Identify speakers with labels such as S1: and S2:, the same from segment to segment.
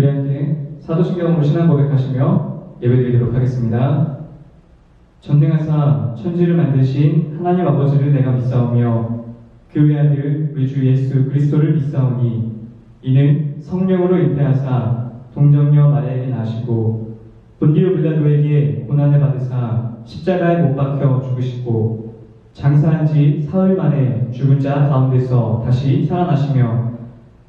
S1: 우리 함께 사도신경으로 신앙 고백하시며 예배드리도록 하겠습니다. 전능하사 천지를 만드신 하나님 아버지를 내가 믿사오며 그 외아들 우리 주 예수 그리스도를 믿사오니 이는 성령으로 잉태하사 동정녀 마리아에게 나시고 본디오 빌라도에게 고난을 받으사 십자가에 못 박혀 죽으시고 장사한 지 사흘 만에 죽은 자 가운데서 다시 살아나시며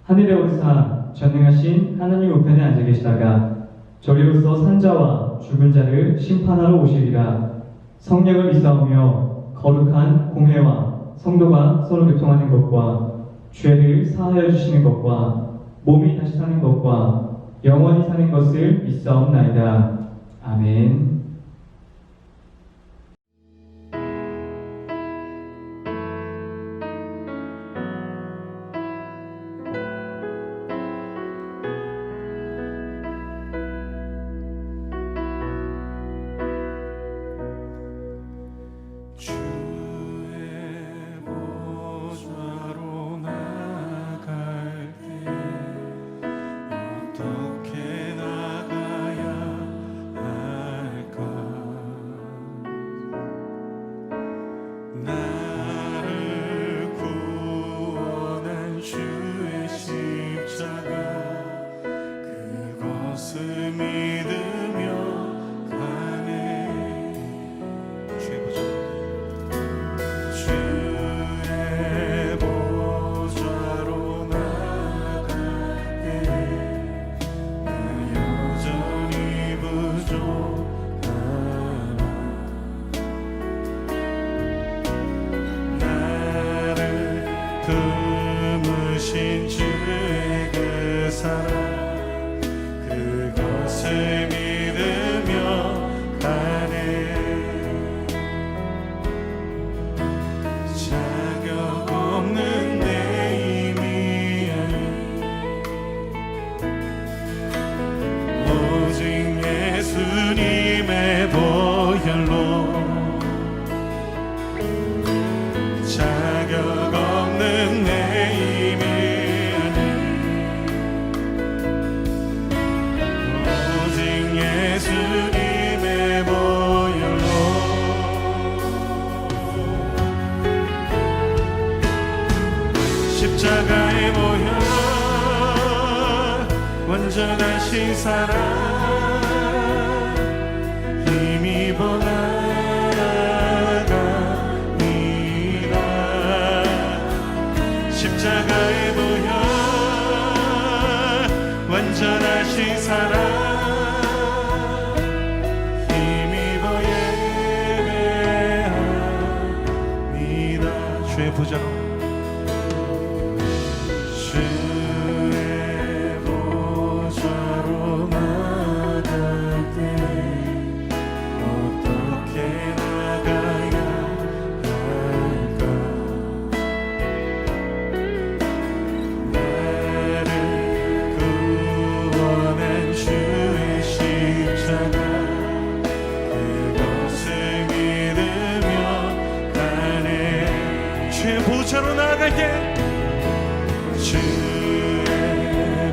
S1: 하늘에 오르사 전능하신 하나님 우편에 앉아 계시다가 저리로서 산자와 죽은 자를 심판하러 오시리라. 성령을 믿사오며 거룩한 공회와 성도가 서로 교통하는 것과 죄를 사하여 주시는 것과 몸이 다시 사는 것과 영원히 사는 것을 믿사옵나이다. 아멘.
S2: 품으신 주의 그 사랑 그것을 믿으며 가네. 자격 없는 내 힘이 아닌 오직 예수님의 보혈로 자격 없는 내 힘이 아닌 오직 예수님의 보혈로 십자가의 보혈 완전하신 사랑 힘입어 십자가의 보혈 완전하신 사랑 힘입어 예배합니다. 주의 보좌로 주의 보좌로 나갈 때 어떻게 나가야 할까. 주의 십자가 그것을 믿으며 가네. 주의 보좌로 나아갈게. 주의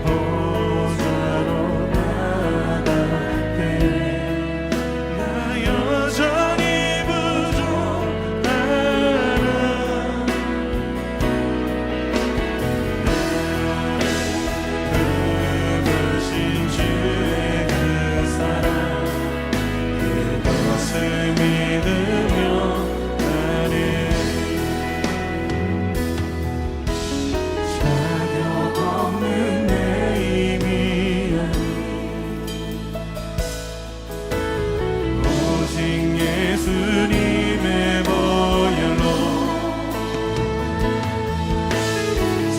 S2: 보좌로 나아갈게. 나 여전히 부족하나 주의 그 사랑 그것을 믿으며 가네. 자격 없는 내 힘이 아닌 오직 예수님의 보혈로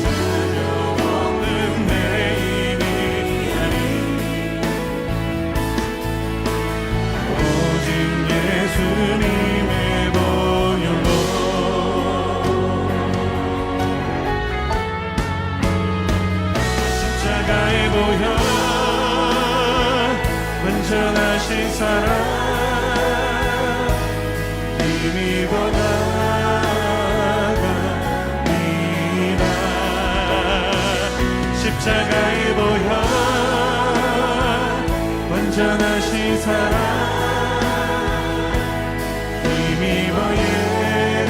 S2: 자격 없는 내 힘이 아닌 오직 예수님의 보혈로 십자가의 보혈 완전하신 사랑 힘입어 나갑니다. 십자가의 보혈 완전하신 사랑 힘입어 예배한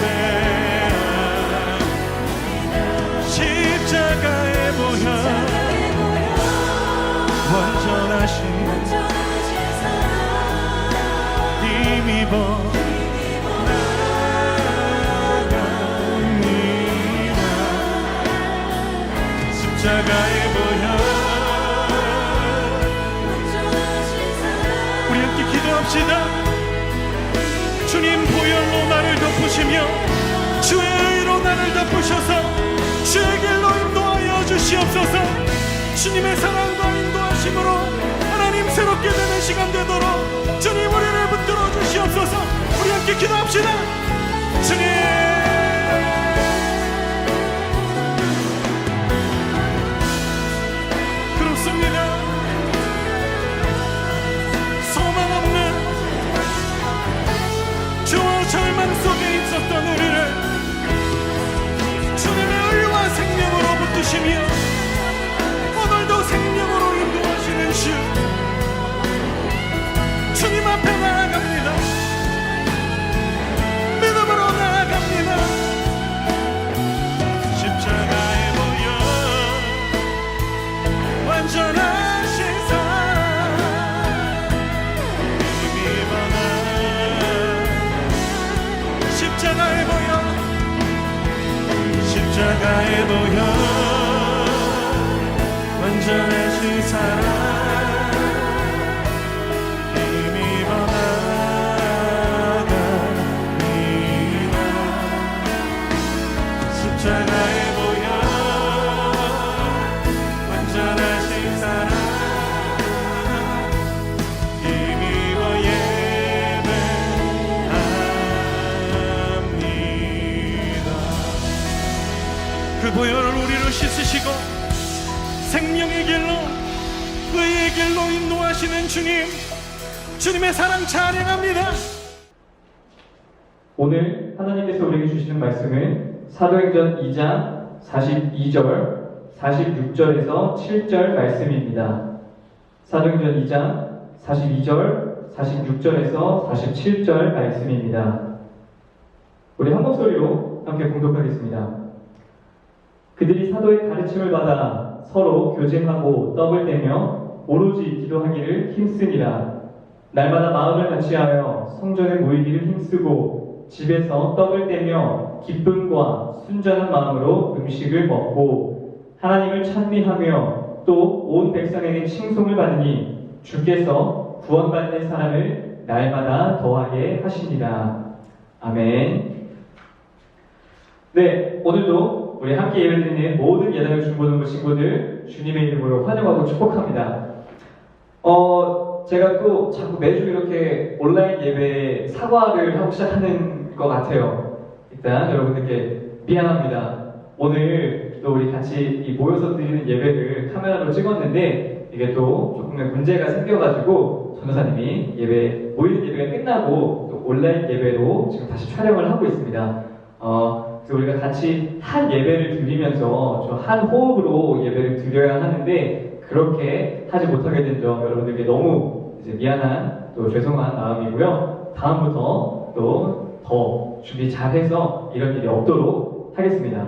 S2: 십자가에 보여 완전하신 힘입어 나갑니다. 십자가에 보여 우리 함께 기도합시다. 주님 보혈로 나를 덮으시며 주의 의로 나를 덮으셔서 주의 길로 인도하여 주시옵소서. 주님의 사랑과 인도하심으로 하나님 새롭게 되는 시간 되도록 주님 우리를 붙들어 주시옵소서. 우리 함께 기도합시다. 주님 그렇습니다. 소망 없는 주와 절망 속에 있었던 우리를 주님의 의와 생명으로 붙드시며 오늘도 생명으로 인도하시는 주 주님 앞에 나아갑니다. 믿음으로 나아갑니다. 십자가에 모여 완전하신 사랑 힘입어 나 십자가에 모여 십자가에 모여 완전하신 사랑 힘입어 나갑니다. 십자가에 모여 완전하신 사랑 힘입어 예배합니다. 그 보혈을 우리를 씻으시고 생명의 길로 의의 길로 인도하시는 주님, 주님의 사랑 찬양합니다.
S1: 오늘 하나님께서 우리에게 주시는 말씀은 사도행전 2장 42절, 46절에서 7절 말씀입니다. 사도행전 2장 42절, 46절에서 47절 말씀입니다. 우리 한 목소리로 함께 공독하겠습니다. 그들이 사도의 가르침을 받아 서로 교제하고 떡을 떼며 오로지 기도하기를 힘쓰니라. 날마다 마음을 같이하여 성전에 모이기를 힘쓰고 집에서 떡을 떼며 기쁨과 순전한 마음으로 음식을 먹고 하나님을 찬미하며 또 온 백성에게 칭송을 받으니 주께서 구원받는 사람을 날마다 더하게 하시니라. 아멘. 네, 오늘도 우리 함께 예배드리는 모든 예당의 중고등부 친구들 주님의 이름으로 환영하고 축복합니다. 제가 또 자꾸 매주 이렇게 온라인 예배에 사과를 하고 시작하는 것 같아요. 일단 여러분들께 미안합니다. 오늘 또 우리 같이 모여서 드리는 예배를 카메라로 찍었는데 이게 또 조금의 문제가 생겨가지고 전도사님이 모이는 예배가 끝나고 또 온라인 예배로 지금 다시 촬영을 하고 있습니다. 그래서 우리가 같이 한 예배를 드리면서 좀 한 호흡으로 예배를 드려야 하는데 그렇게 하지 못하게 된 점 여러분들께 너무 이제 미안한 또 죄송한 마음이고요. 다음부터 또 더 준비 잘해서 이런 일이 없도록 하겠습니다.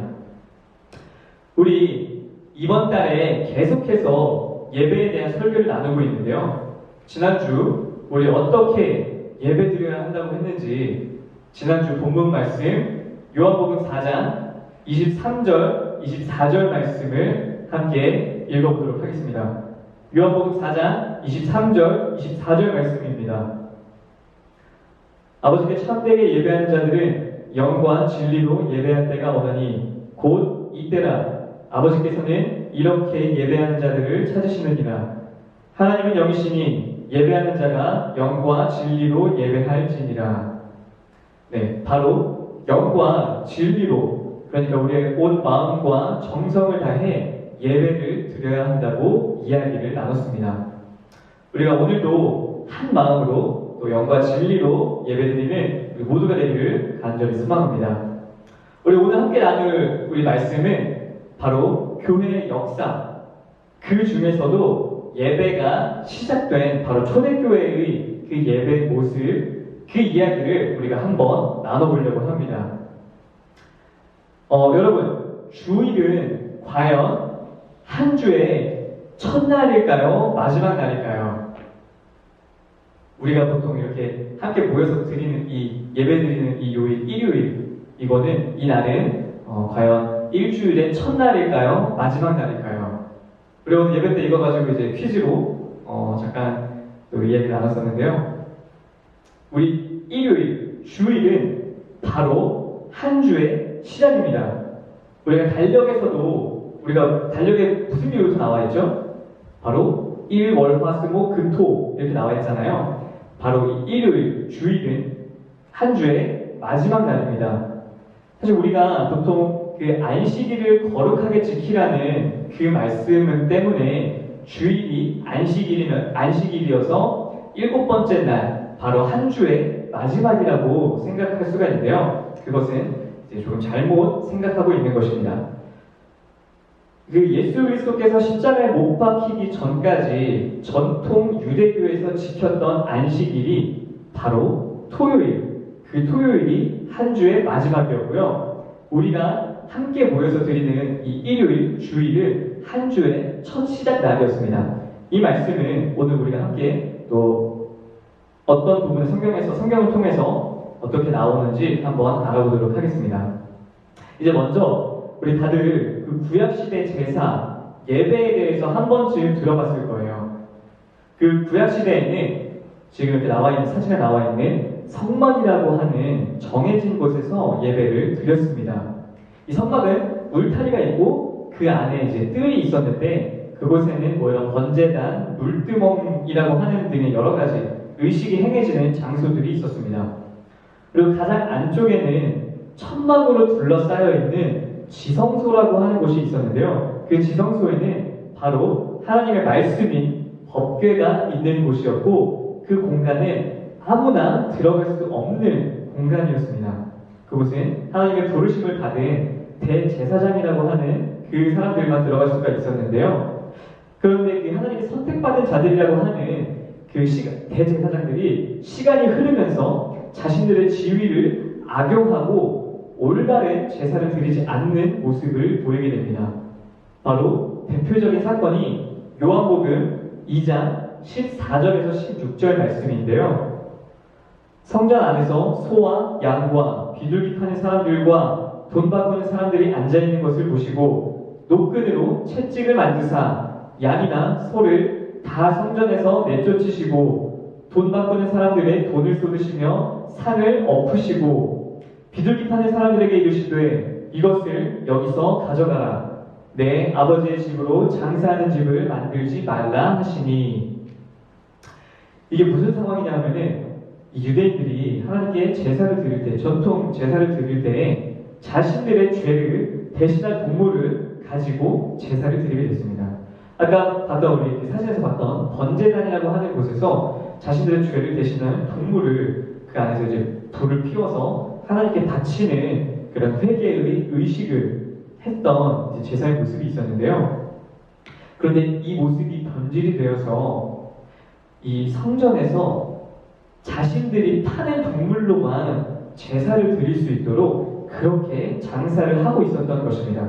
S1: 우리 이번 달에 계속해서 예배에 대한 설교를 나누고 있는데요. 지난주 우리 어떻게 예배 드려야 한다고 했는지 지난주 본문 말씀 요한복음 4장 23절, 24절 말씀을 함께 읽어보도록 하겠습니다. 요한복음 4장 23절, 24절 말씀입니다. 아버지께 참되게 예배하는 자들은 영과 진리로 예배할 때가 오나니 곧 이때라. 아버지께서는 이렇게 예배하는 자들을 찾으시느니라. 하나님은 영이시니 예배하는 자가 영과 진리로 예배할지니라. 네, 바로 영과 진리로, 그러니까 우리의 온 마음과 정성을 다해 예배를 드려야 한다고 이야기를 나눴습니다. 우리가 오늘도 한 마음으로 또 영과 진리로 예배드리는 우리 모두가 되기를 간절히 소망합니다. 우리 오늘 함께 나눌 우리 말씀은 바로 교회의 역사, 그 중에서도 예배가 시작된 바로 초대교회의 그 예배 모습, 그 이야기를 우리가 한번 나눠보려고 합니다. 여러분, 주일은 과연 한 주의 첫날일까요? 마지막 날일까요? 우리가 보통 이렇게 함께 모여서 드리는 이 예배 드리는 이 요일, 일요일, 이거는 이 날은 과연 일주일의 첫날일까요? 마지막 날일까요? 우리 오늘 예배 때 이거 가지고 이제 퀴즈로 잠깐 또 이야기를 나눴었는데요. 우리 일요일, 주일은 바로 한 주의 시작입니다. 우리가 달력에서도 우리가 달력에 무슨 요일부터 나와 있죠? 바로 일, 월, 화, 수, 목, 금, 토 이렇게 나와 있잖아요. 바로 이 일요일, 주일은 한 주의 마지막 날입니다. 사실 우리가 보통 그 안식일을 거룩하게 지키라는 그 말씀 때문에 주일이 안식일이어서 7번째 날, 바로 한 주의 마지막이라고 생각할 수가 있는데요. 그것은 이제 조금 잘못 생각하고 있는 것입니다. 그 예수 그리스도께서 십자가에 못 박히기 전까지 전통 유대교에서 지켰던 안식일이 바로 토요일, 그 토요일이 한 주의 마지막이었고요. 우리가 함께 모여서 드리는 이 일요일, 주일은 한 주의 첫 시작 날이었습니다. 이 말씀은 오늘 우리가 함께 또 어떤 부분의 성경을 통해서 어떻게 나오는지 한번 알아보도록 하겠습니다. 이제 먼저 우리 다들 그 구약시대 제사, 예배에 대해서 한 번쯤 들어봤을 거예요. 그 구약시대에는 지금 이렇게 사진에 나와 있는 성막이라고 하는 정해진 곳에서 예배를 드렸습니다. 이 성막은 울타리가 있고 그 안에 이제 뜰이 있었는데 그곳에는 뭐 이런 번제단, 물두멍이라고 하는 등의 여러 가지 의식이 행해지는 장소들이 있었습니다. 그리고 가장 안쪽에는 천막으로 둘러싸여 있는 지성소라고 하는 곳이 있었는데요. 그 지성소에는 바로 하나님의 말씀인 법궤가 있는 곳이었고 그 공간은 아무나 들어갈 수 없는 공간이었습니다. 그곳은 하나님의 부르심을 받은 대제사장이라고 하는 그 사람들만 들어갈 수가 있었는데요. 그런데 그 하나님의 선택받은 자들이라고 하는 그 대제사장들이 시간이 흐르면서 자신들의 지위를 악용하고 올바른 제사를 드리지 않는 모습을 보이게 됩니다. 바로 대표적인 사건이 요한복음 2장 14절에서 16절 말씀인데요. 성전 안에서 소와 양과 비둘기 파는 사람들과 돈 바꾸는 사람들이 앉아있는 것을 보시고 노끈으로 채찍을 만드사 양이나 소를 다 성전에서 내쫓으시고 돈 바꾸는 사람들의 돈을 쏟으시며 상을 엎으시고 비둘기 파는 사람들에게 이르시되 이것을 여기서 가져가라. 내 아버지의 집으로 장사하는 집을 만들지 말라 하시니. 이게 무슨 상황이냐 하면은 이 유대인들이 하나님께 제사를 드릴 때, 전통 제사를 드릴 때 자신들의 죄를 대신할 동물을 가지고 제사를 드리게 됐습니다. 아까 봤던 우리 사진에서 봤던 번제단이라고 하는 곳에서 자신들의 죄를 대신하는 동물을 그 안에서 이제 불을 피워서 하나님께 바치는 그런 회개의 의식을 했던 이제 제사의 모습이 있었는데요. 그런데 이 모습이 변질이 되어서 이 성전에서 자신들이 파는 동물로만 제사를 드릴 수 있도록 그렇게 장사를 하고 있었던 것입니다.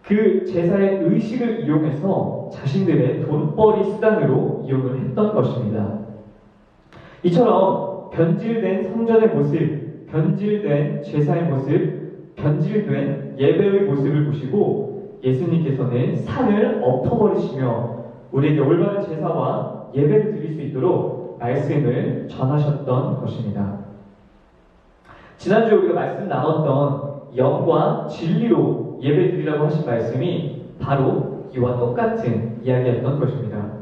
S1: 그 제사의 의식을 이용해서 자신들의 돈벌이 수단으로 이용을 했던 것입니다. 이처럼 변질된 성전의 모습, 변질된 제사의 모습, 변질된 예배의 모습을 보시고 예수님께서는 상을 엎어버리시며 우리에게 올바른 제사와 예배를 드릴 수 있도록 말씀을 전하셨던 것입니다. 지난주에 우리가 말씀 나눴던 영과 진리로 예배 드리라고 하신 말씀이 바로 이와 똑같은 이야기였던 것입니다.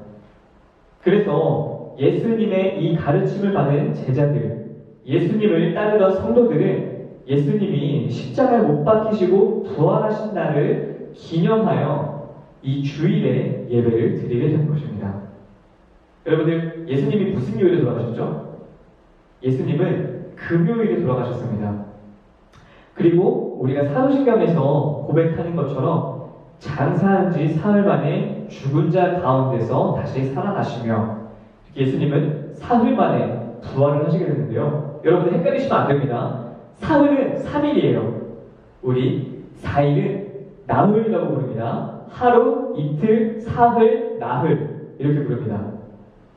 S1: 그래서 예수님의 이 가르침을 받은 제자들, 예수님을 따르던 성도들은 예수님이 십자가에 못 박히시고 부활하신 날을 기념하여 이 주일에 예배를 드리게 된 것입니다. 여러분들, 예수님이 무슨 요일에 돌아가셨죠? 예수님은 금요일에 돌아가셨습니다. 그리고 우리가 사도신경에서 고백하는 것처럼
S3: 장사한 지 사흘 만에 죽은 자 가운데서 다시 살아나시며 예수님은 사흘 만에 부활을 하시게 되는데요. 여러분들 헷갈리시면 안 됩니다. 사흘은 3일이에요. 우리 4일은 나흘이라고 부릅니다. 하루, 이틀, 사흘, 나흘 이렇게 부릅니다.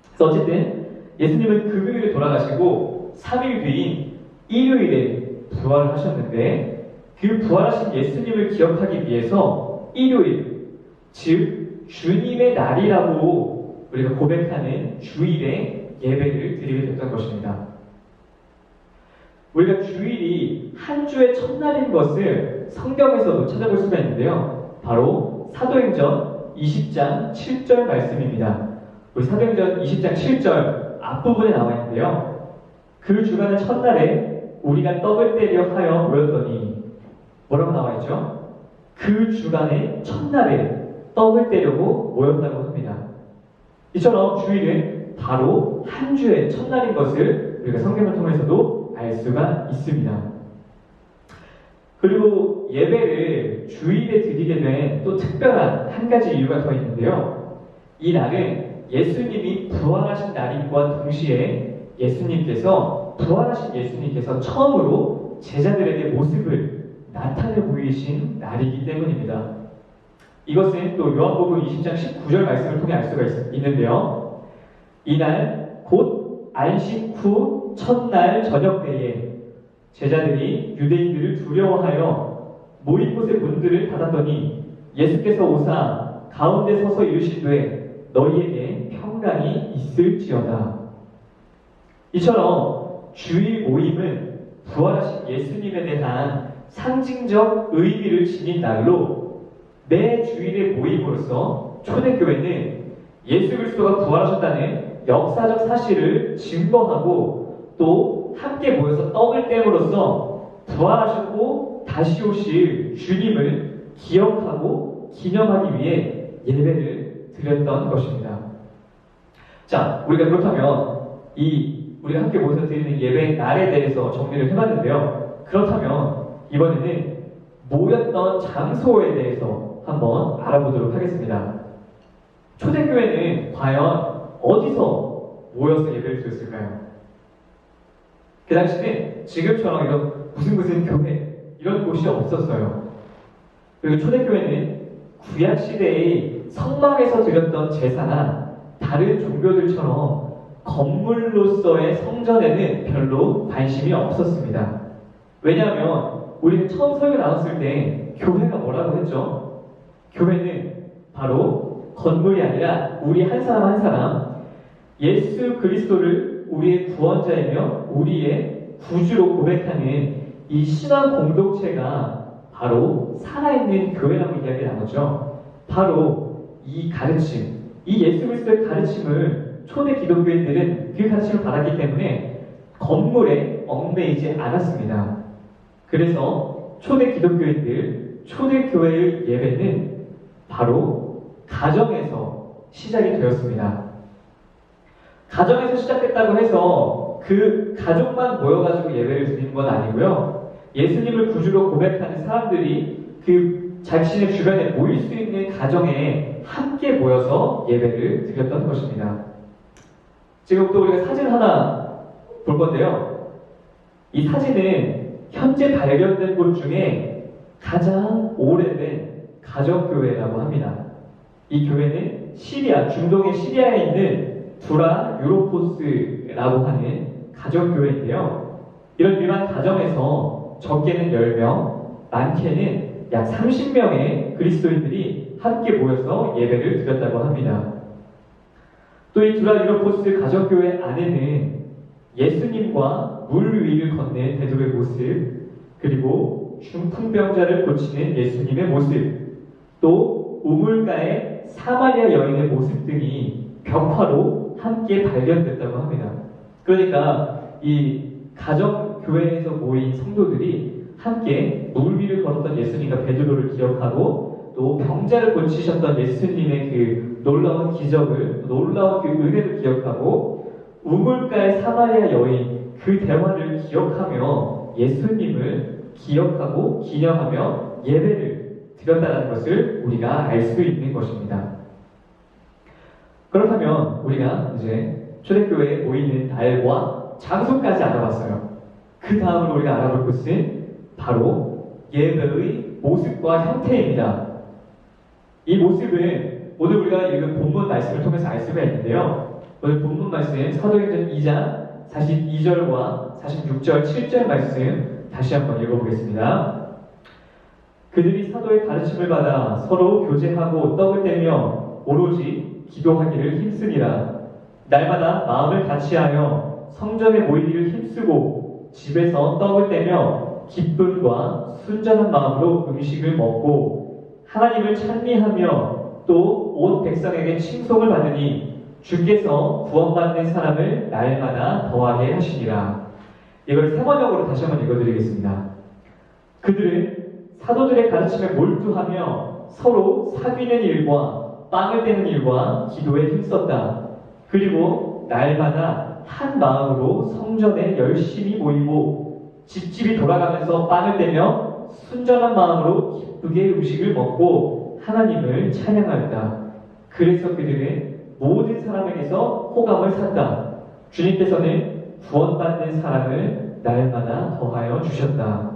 S3: 그래서 어쨌든 예수님은 금요일에 돌아가시고 3일 뒤인 일요일에 부활을 하셨는데 그 부활하신 예수님을 기억하기 위해서 일요일, 즉 주님의 날이라고 우리가 고백하는 주일에 예배를 드리게 됐던 것입니다. 우리가 주일이 한 주의 첫날인 것을 성경에서도 찾아볼 수가 있는데요. 바로 사도행전 20장 7절 말씀입니다. 우리 사도행전 20장 7절 앞부분에 나와 있는데요. 그 주간의 첫날에 우리가 떡을 떼려 하여 모였더니 뭐라고 나와 있죠? 그 주간의 첫날에 떡을 떼려고 모였다고 합니다. 이처럼 주일은 바로 한 주의 첫날인 것을 우리가 성경을 통해서도 알 수가 있습니다. 그리고 예배를 주일에 드리게 된 또 특별한 한 가지 이유가 더 있는데요. 이 날은 예수님이 부활하신 날임과 동시에 부활하신 예수님께서 처음으로 제자들에게 모습을 나타내 보이신 날이기 때문입니다. 이것은 또 요한복음 20장 19절 말씀을 통해 알 수가 있는데요. 이날 곧 안식 후 첫날 저녁 때에 제자들이 유대인들을 두려워하여 모인 곳의 문들을 닫았더니 예수께서 오사 가운데 서서 이르시되 너희에게 평강이 있을지어다. 이처럼 주일 모임은 부활하신 예수님에 대한 상징적 의미를 지닌 날로 매 주일의 모임으로써 초대교회는 예수 그리스도가 부활하셨다는 역사적 사실을 증거하고 또 함께 모여서 떡을 떼므로써 부활하셨고 다시 오실 주님을 기억하고 기념하기 위해 예배를 드렸던 것입니다. 자, 우리가 그렇다면 우리가 함께 모여서 드리는 예배의 날에 대해서 정리를 해봤는데요. 그렇다면 이번에는 모였던 장소에 대해서 한번 알아보도록 하겠습니다. 초대교회는 과연 어디서 모여서 예배를 드렸을까요? 그 당시는 지금처럼 이런 무슨 교회 이런 곳이 없었어요. 그리고 초대교회는 구약시대의 성막에서 드렸던 제사나 다른 종교들처럼 건물로서의 성전에는 별로 관심이 없었습니다. 왜냐하면 우리는 처음 설교 나눴을 때 교회가 뭐라고 했죠? 교회는 바로 건물이 아니라 우리 한 사람 한 사람 예수 그리스도를 우리의 구원자이며 우리의 구주로 고백하는 이 신앙 공동체가 바로 살아있는 교회라고 이야기 나눴죠. 바로 이 가르침, 이 예수 그리스도의 가르침을 초대 기독교인들은 그 가르침을 받았기 때문에 건물에 얽매이지 않았습니다. 그래서 초대 기독교인들, 초대 교회의 예배는 바로 가정에서 시작이 되었습니다. 가정에서 시작됐다고 해서 그 가족만 모여가지고 예배를 드리는 건 아니고요. 예수님을 구주로 고백하는 사람들이 그 자신의 주변에 모일 수 있는 가정에 함께 모여서 예배를 드렸던 것입니다. 지금부터 우리가 사진 하나 볼 건데요. 이 사진은 현재 발견된 곳 중에 가장 오래된 가정교회라고 합니다. 이 교회는 시리아, 중동의 시리아에 있는 두라 유로포스라고 하는 가정교회인데요. 이런 일반 가정에서 적게는 10명, 많게는 약 30명의 그리스도인들이 함께 모여서 예배를 드렸다고 합니다. 또 이 두라 유로포스 가정교회 안에는 예수님과 물 위를 걷는 베드로의 모습, 그리고 중풍병자를 고치는 예수님의 모습, 또 우물가의 사마리아 여인의 모습 등이 벽화로 함께 발견됐다고 합니다. 그러니까 이 가정교회에서 모인 성도들이 함께 물 위를 걸었던 예수님과 베드로를 기억하고 또 병자를 고치셨던 예수님의 그 놀라운 기적을, 놀라운 그 은혜를 기억하고 우물가의 사마리아 여인 그 대화를 기억하며 예수님을 기억하고 기념하며 예배를 드렸다는 것을 우리가 알 수 있는 것입니다. 그렇다면 우리가 이제 초대교회에 모이는 날과 장소까지 알아봤어요. 그 다음으로 우리가 알아볼 것은 바로 예배의 모습과 형태입니다. 이 모습은 오늘 우리가 읽은 본문 말씀을 통해서 알 수가 있는데요. 오늘 본문 말씀 사도행전 2장 42절과 46절, 7절 말씀 다시 한번 읽어보겠습니다. 그들이 사도의 가르침을 받아 서로 교제하고 떡을 떼며 오로지 기도하기를 힘쓰니라. 날마다 마음을 같이하여 성전에 모이기를 힘쓰고 집에서 떡을 떼며 기쁨과 순전한 마음으로 음식을 먹고 하나님을 찬미하며 또 온 백성에게 칭송을 받으니 주께서 구원받는 사람을 날마다 더하게 하시니라. 이걸 세 번역으로 다시 한번 읽어드리겠습니다. 그들은 사도들의 가르침에 몰두하며 서로 사귀는 일과 빵을 떼는 일과 기도에 힘썼다. 그리고 날마다 한 마음으로 성전에 열심히 모이고 집집이 돌아가면서 빵을 떼며 순전한 마음으로 기쁘게 음식을 먹고 하나님을 찬양하였다. 그래서 그들은 모든 사람에게서 호감을 샀다. 주님께서는 구원받는 사람을 날마다 더하여 주셨다.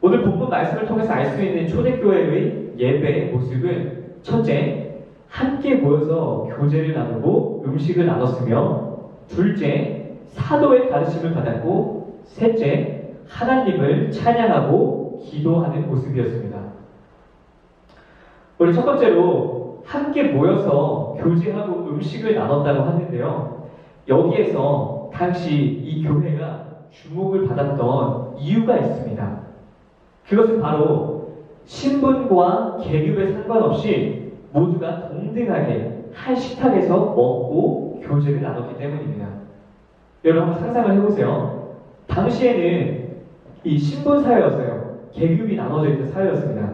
S3: 오늘 본문 말씀을 통해서 알 수 있는 초대교회의 예배의 모습은 첫째, 함께 모여서 교제를 나누고 음식을 나눴으며 둘째, 사도의 가르침을 받았고 셋째, 하나님을 찬양하고 기도하는 모습이었습니다. 우리 첫 번째로 함께 모여서 교제하고 음식을 나눴다고 하는데요. 여기에서 당시 이 교회가 주목을 받았던 이유가 있습니다. 그것은 바로 신분과 계급에 상관없이 모두가 동등하게 한 식탁에서 먹고 교제를 나눴기 때문입니다. 여러분 한번 상상을 해보세요. 당시에는 이 신분 사회였어요. 계급이 나눠져 있는 사회였습니다.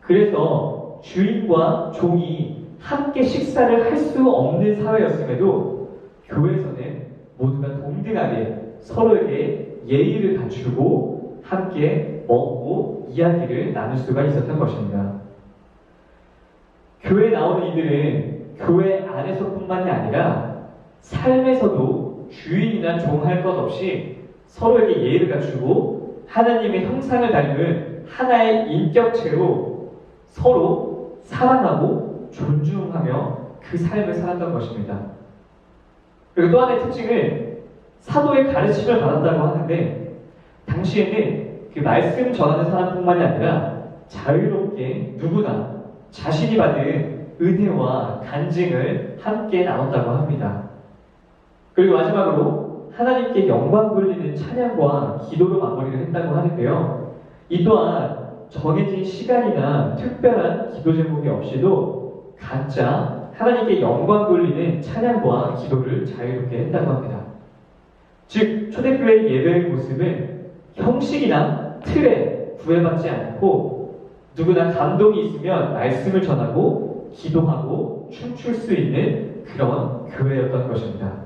S3: 그래서 주인과 종이 함께 식사를 할 수 없는 사회였음에도 교회에서는 모두가 동등하게 서로에게 예의를 갖추고 함께 먹고 이야기를 나눌 수가 있었던 것입니다. 교회에 나오는 이들은 교회 안에서뿐만이 아니라 삶에서도 주인이나 종할 것 없이 서로에게 예의를 갖추고 하나님의 형상을 닮은 하나의 인격체로 서로 사랑하고 존중하며 그 삶을 살았던 것입니다. 그리고 또 하나의 특징은 사도의 가르침을 받았다고 하는데 당시에는 그 말씀 전하는 사람뿐만이 아니라 자유롭게 누구나 자신이 받은 은혜와 간증을 함께 나눴다고 합니다. 그리고 마지막으로 하나님께 영광 돌리는 찬양과 기도로 마무리를 했다고 하는데요. 이 또한 정해진 시간이나 특별한 기도 제목이 없이도 각자 하나님께 영광 돌리는 찬양과 기도를 자유롭게 했다고 합니다. 즉 초대교회의 예배의 모습은 형식이나 틀에 구애받지 않고 누구나 감동이 있으면 말씀을 전하고 기도하고 춤출 수 있는 그런 교회였던 것입니다.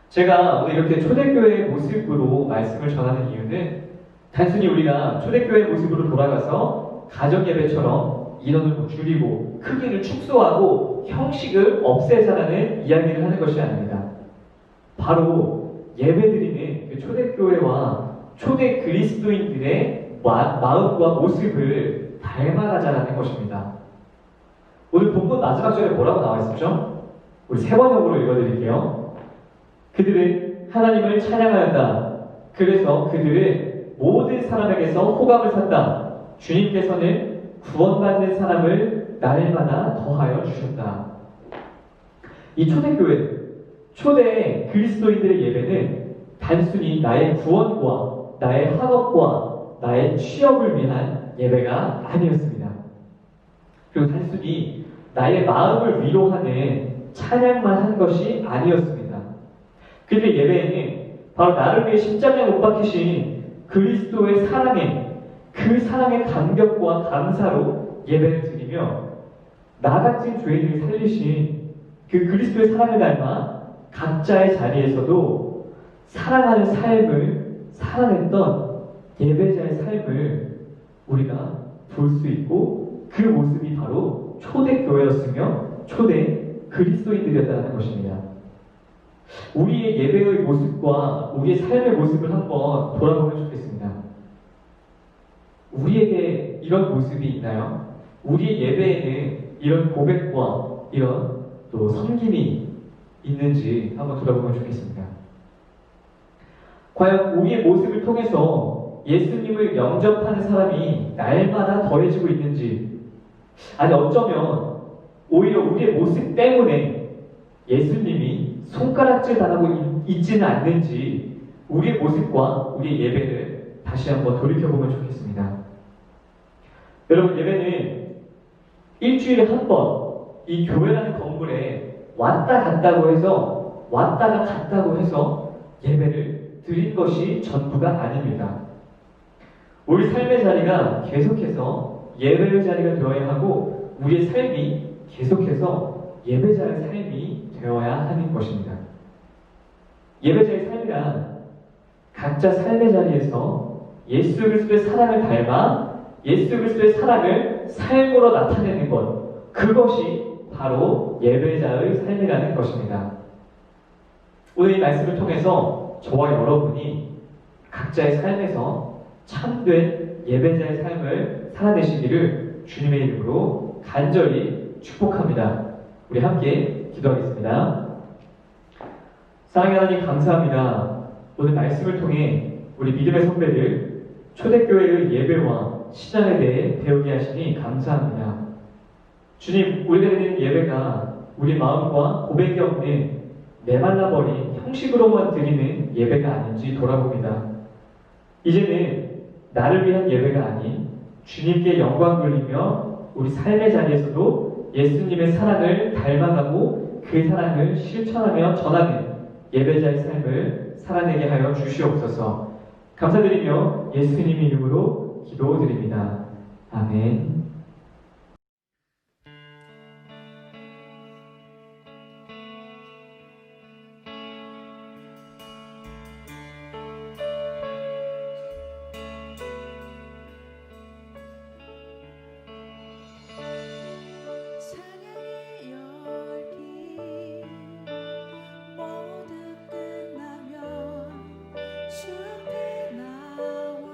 S3: 제가 오늘 이렇게 초대교회의 모습으로 말씀을 전하는 이유는 단순히 우리가 초대교회 모습으로 돌아가서 가정예배처럼 인원을 줄이고 크기를 축소하고 형식을 없애자라는 이야기를 하는 것이 아닙니다. 바로 예배드리는 그 초대교회와 초대 그리스도인들의 마음과 모습을 닮아가자라는 것입니다. 오늘 본문 마지막 절에 뭐라고 나와 있었죠? 우리 세 번역으로 읽어드릴게요. 그들은 하나님을 찬양하였다. 그래서 그들은 모든 사람에게서 호감을 샀다. 주님께서는 구원받는 사람을 날마다 더하여 주셨다. 이 초대교회, 초대 그리스도인들의 예배는 단순히 나의 구원과 나의 학업과 나의 취업을 위한 예배가 아니었습니다. 그리고 단순히 나의 마음을 위로하는 찬양만 한 것이 아니었습니다. 그들의 예배에는 바로 나를 위해 십자가에 못 박히신 그리스도의 사랑에 그 사랑의 감격과 감사로 예배를 드리며 나 같은 죄인을 살리신 그 그리스도의 사랑을 닮아 각자의 자리에서도 사랑하는 삶을 살아냈던 예배자의 삶을 우리가 볼 수 있고 그 모습이 바로 초대교회였으며 초대 그리스도인들이었다는 것입니다. 우리의 예배의 모습과 우리의 삶의 모습을 한번 돌아보면 좋겠습니다. 우리에게 이런 모습이 있나요? 우리의 예배에는 이런 고백과 이런 또 섬김이 있는지 한번 돌아보면 좋겠습니다. 과연 우리의 모습을 통해서 예수님을 영접하는 사람이 날마다 더해지고 있는지, 아니 어쩌면 오히려 우리의 모습 때문에 예수님이 손가락질 당하고 있지는 않는지 우리의 모습과 우리의 예배를 다시 한번 돌이켜보면 좋겠습니다. 여러분, 예배는 일주일에 한 번 이 교회라는 건물에 왔다 갔다고 해서 왔다가 갔다고 해서 예배를 드린 것이 전부가 아닙니다. 우리 삶의 자리가 계속해서 예배의 자리가 되어야 하고 우리의 삶이 계속해서 예배자의 삶이 되어야 하는 것입니다. 예배자의 삶이란 각자 삶의 자리에서 예수 그리스도의 사랑을 닮아 예수 그리스도의 사랑을 삶으로 나타내는 것, 그것이 바로 예배자의 삶이라는 것입니다. 오늘 이 말씀을 통해서 저와 여러분이 각자의 삶에서 참된 예배자의 삶을 살아내시기를 주님의 이름으로 간절히 축복합니다. 우리 함께 기도하겠습니다. 사랑하는 하나님, 감사합니다. 오늘 말씀을 통해 우리 믿음의 선배들 초대교회의 예배와 신앙에 대해 배우게 하시니 감사합니다. 주님, 우리가 드리는 예배가 우리 마음과 고백이 없는 메말라버린 형식으로만 드리는 예배가 아닌지 돌아봅니다. 이제는 나를 위한 예배가 아닌 주님께 영광 돌리며 우리 삶의 자리에서도 예수님의 사랑을 닮아가고 그 사랑을 실천하며 전하는 예배자의 삶을 살아내게 하여 주시옵소서. 감사드리며 예수님 이름으로 기도드립니다. 아멘.
S4: 찬양의 열기 모두 끝나면 주 앞에 나와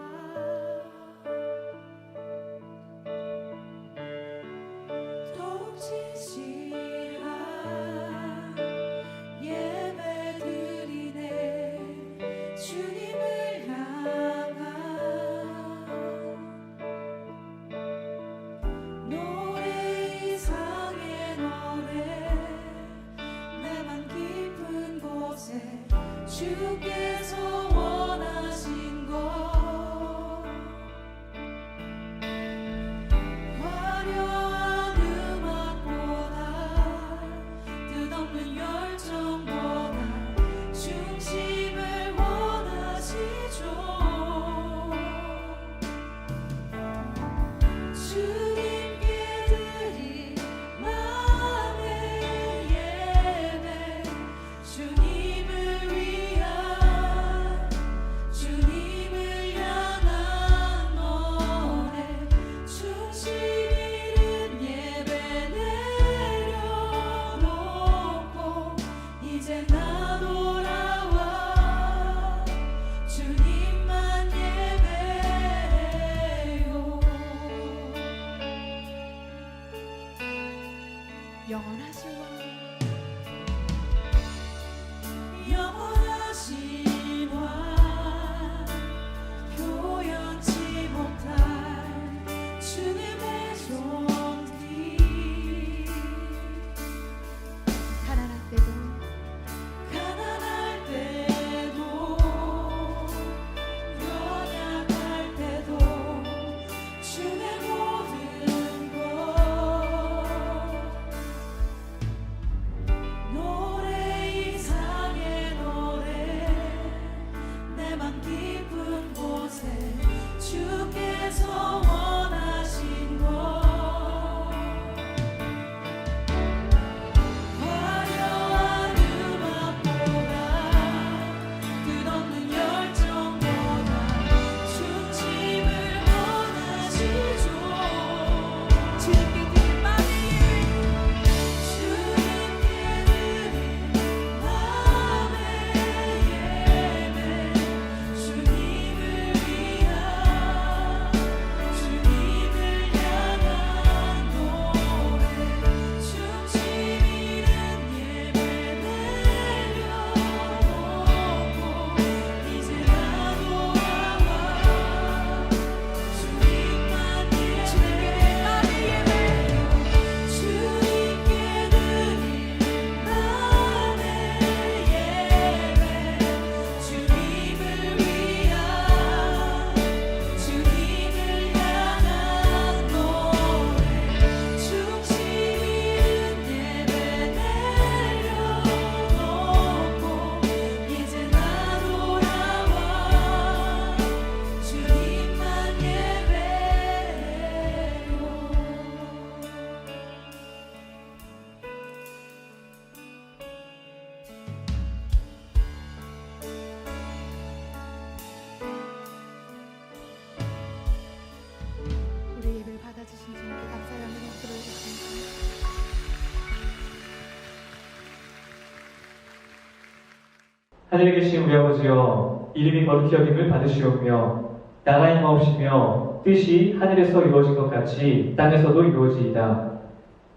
S3: 하늘에 계신 우리 아버지여, 이름이 거룩히 여김을 받으시오며 나라의 마옵시며 뜻이 하늘에서 이루어진 것 같이 땅에서도 이루어지이다.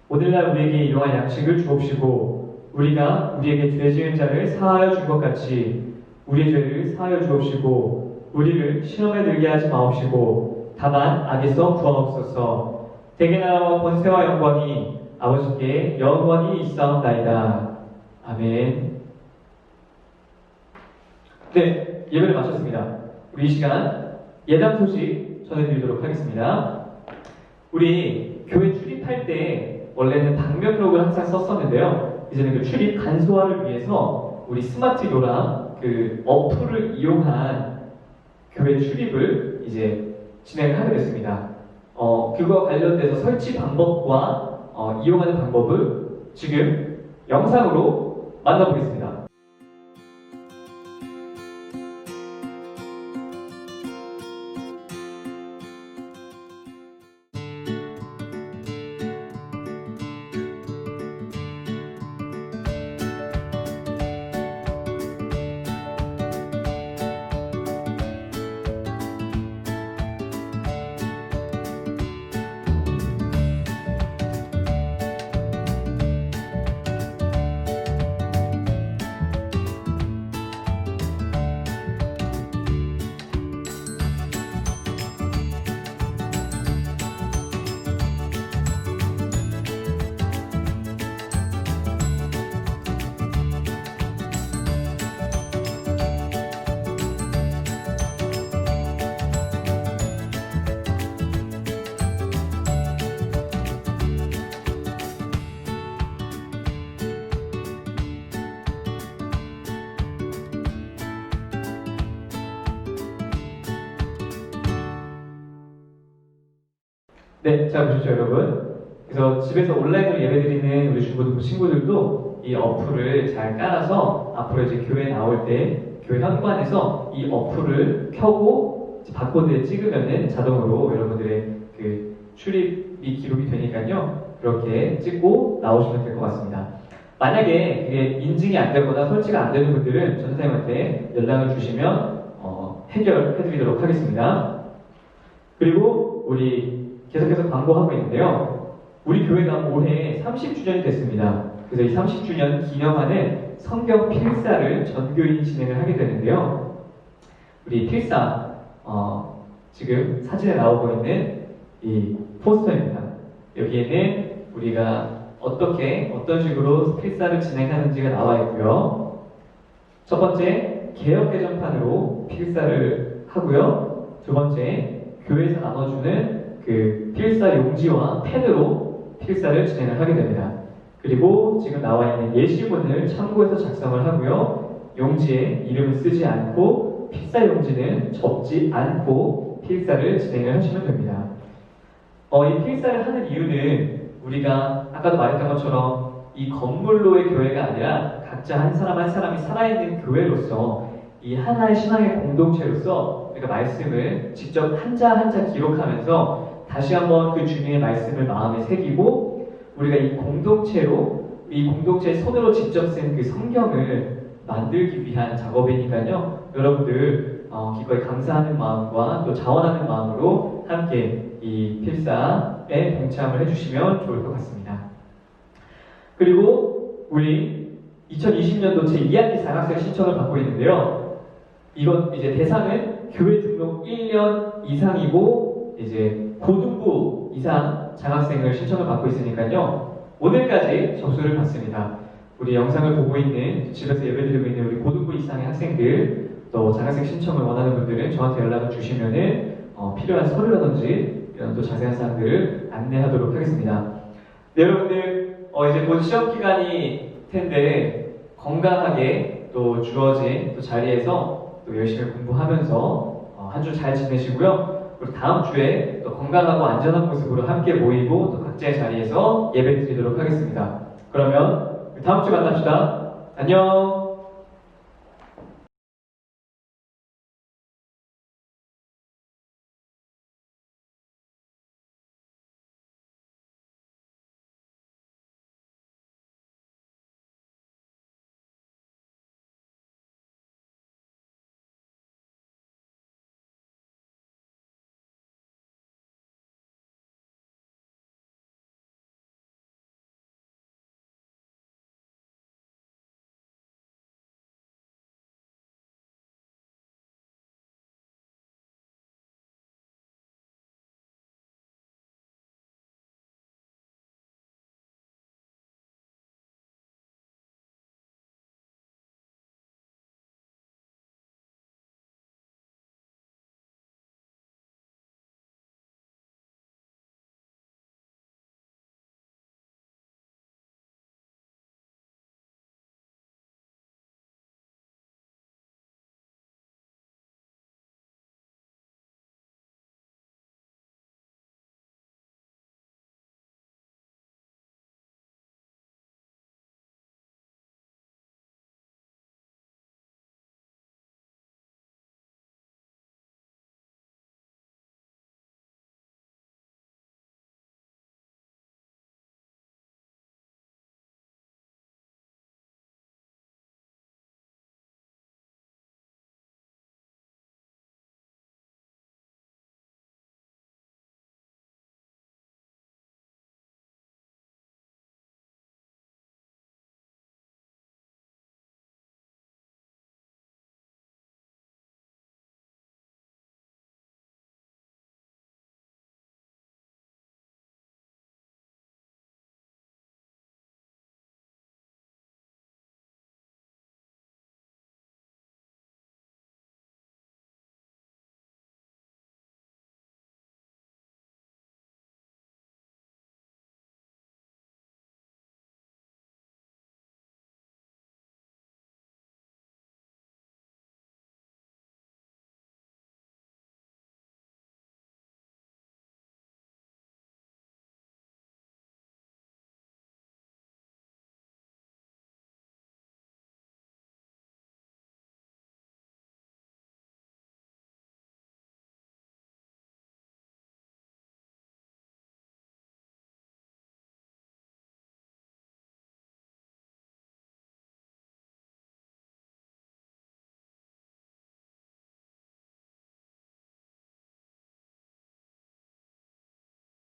S3: 오늘날 우리에게 일용할 양식을 주옵시고 우리가 우리에게 죄 지은 자를 사하여 준 것 같이 우리의 죄를 사하여 주옵시고 우리를 시험에 들게 하지 마옵시고 다만 악에서 구하옵소서. 대개 나라와 권세와 영광이 아버지께 영원히 있사옵나이다. 아멘. 네, 예배를 마쳤습니다. 우리 이 시간 예담 소식 전해드리도록 하겠습니다. 우리 교회 출입할 때 원래는 방명록을 항상 썼었는데요. 이제는 그 출입 간소화를 위해서 우리 스마트 요람 그 어플을 이용한 교회 출입을 이제 진행을 하게 됐습니다. 그거와 관련돼서 설치 방법과 이용하는 방법을 지금 영상으로 만나보겠습니다. 네, 잘 보셨죠, 여러분? 그래서 집에서 온라인으로 예배드리는 우리 중고등부 친구들도 이 어플을 잘 깔아서 앞으로 이제 교회 나올 때 교회 현관에서 이 어플을 켜고 바코드에 찍으면은 자동으로 여러분들의 그 출입이 기록이 되니까요. 그렇게 찍고 나오시면 될 것 같습니다. 만약에 그게 인증이 안 되거나 설치가 안 되는 분들은 전 선생님한테 연락을 주시면 해결해드리도록 하겠습니다. 그리고 우리 계속해서 광고하고 있는데요. 우리 교회가 올해 30주년이 됐습니다. 그래서 이 30주년 기념하는 성경 필사를 전교인이 진행을 하게 되는데요. 우리 필사, 지금 사진에 나오고 있는 이 포스터입니다. 여기에는 우리가 어떤 식으로 필사를 진행하는지가 나와 있고요. 첫 번째, 개역 개정판으로 필사를 하고요. 두 번째, 교회에서 나눠주는 그 필사 용지와 펜으로 필사를 진행을 하게 됩니다. 그리고 지금 나와 있는 예시문을 참고해서 작성을 하고요. 용지에 이름을 쓰지 않고 필사 용지는 접지 않고 필사를 진행을 하시면 됩니다. 이 필사를 하는 이유는 우리가 아까도 말했던 것처럼 이 건물로의 교회가 아니라 각자 한 사람 한 사람이 살아있는 교회로서 이 하나의 신앙의 공동체로서 우리가 말씀을 직접 한자 한자 기록하면서 다시 한번 그 주님의 말씀을 마음에 새기고 우리가 이 공동체의 손으로 직접 쓴 그 성경을 만들기 위한 작업이니까요. 여러분들 기꺼이 감사하는 마음과 또 자원하는 마음으로 함께 이 필사에 동참을 해주시면 좋을 것 같습니다. 그리고 우리 2020년도 제2학기 장학생 신청을 받고 있는데요. 이건 이제 대상은 교회 등록 1년 이상이고 이제 고등부 이상 장학생을 신청을 받고 있으니까요. 오늘까지 접수를 받습니다. 우리 영상을 보고 있는 집에서 예배드리고 있는 우리 고등부 이상의 학생들 또 장학생 신청을 원하는 분들은 저한테 연락을 주시면은 필요한 서류라든지 이런 또 자세한 사항들을 안내하도록 하겠습니다. 네, 여러분들 이제 곧 시험 기간이 텐데 건강하게 또 주어진 또 자리에서 또 열심히 공부하면서 한 주 잘 지내시고요. 그리고 다음 주에 또 건강하고 안전한 모습으로 함께 모이고 또 각자의 자리에서 예배 드리도록 하겠습니다. 그러면 다음 주에 만납시다. 안녕.